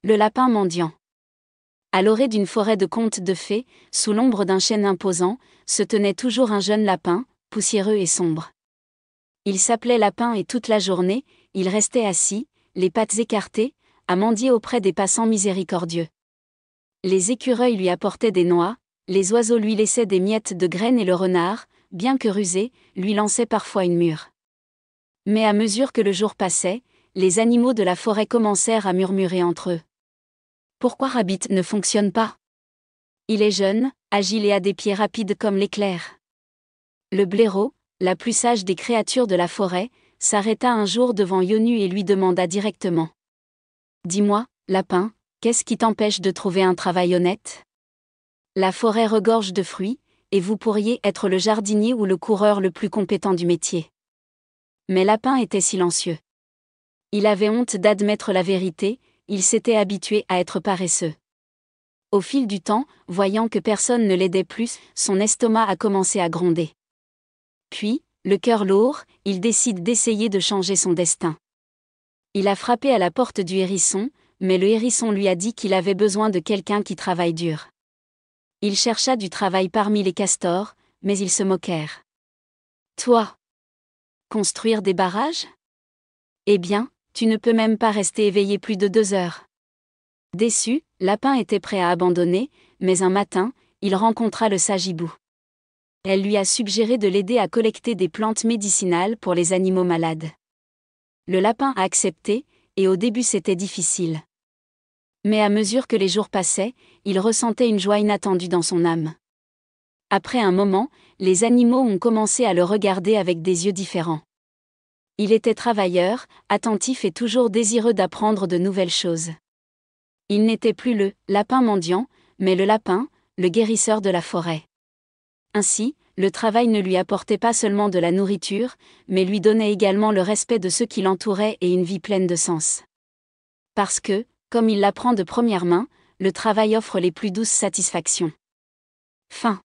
Le lapin mendiant. À l'orée d'une forêt de contes de fées, sous l'ombre d'un chêne imposant, se tenait toujours un jeune lapin, poussiéreux et sombre. Il s'appelait Lapin et toute la journée, il restait assis, les pattes écartées, à mendier auprès des passants miséricordieux. Les écureuils lui apportaient des noix, les oiseaux lui laissaient des miettes de graines et le renard, bien que rusé, lui lançait parfois une mûre. Mais à mesure que le jour passait, les animaux de la forêt commencèrent à murmurer entre eux. Pourquoi Rabbit ne fonctionne pas? Il est jeune, agile et a des pieds rapides comme l'éclair. Le blaireau, la plus sage des créatures de la forêt, s'arrêta un jour devant Yonu et lui demanda directement. Dis-moi, lapin, qu'est-ce qui t'empêche de trouver un travail honnête? La forêt regorge de fruits, et vous pourriez être le jardinier ou le coureur le plus compétent du métier. Mais Lapin était silencieux. Il avait honte d'admettre la vérité, il s'était habitué à être paresseux. Au fil du temps, voyant que personne ne l'aidait plus, son estomac a commencé à gronder. Puis, le cœur lourd, il décide d'essayer de changer son destin. Il a frappé à la porte du hérisson, mais le hérisson lui a dit qu'il avait besoin de quelqu'un qui travaille dur. Il chercha du travail parmi les castors, mais ils se moquèrent. Toi? Construire des barrages? Eh bien, tu ne peux même pas rester éveillé plus de 2 heures. Déçu, Lapin était prêt à abandonner, mais un matin, il rencontra le sage hibou. Elle lui a suggéré de l'aider à collecter des plantes médicinales pour les animaux malades. Le lapin a accepté, et au début c'était difficile. Mais à mesure que les jours passaient, il ressentait une joie inattendue dans son âme. Après un moment, les animaux ont commencé à le regarder avec des yeux différents. Il était travailleur, attentif et toujours désireux d'apprendre de nouvelles choses. Il n'était plus le lapin mendiant, mais le lapin, le guérisseur de la forêt. Ainsi, le travail ne lui apportait pas seulement de la nourriture, mais lui donnait également le respect de ceux qui l'entouraient et une vie pleine de sens. Parce que, comme il l'apprend de première main, le travail offre les plus douces satisfactions. Fin.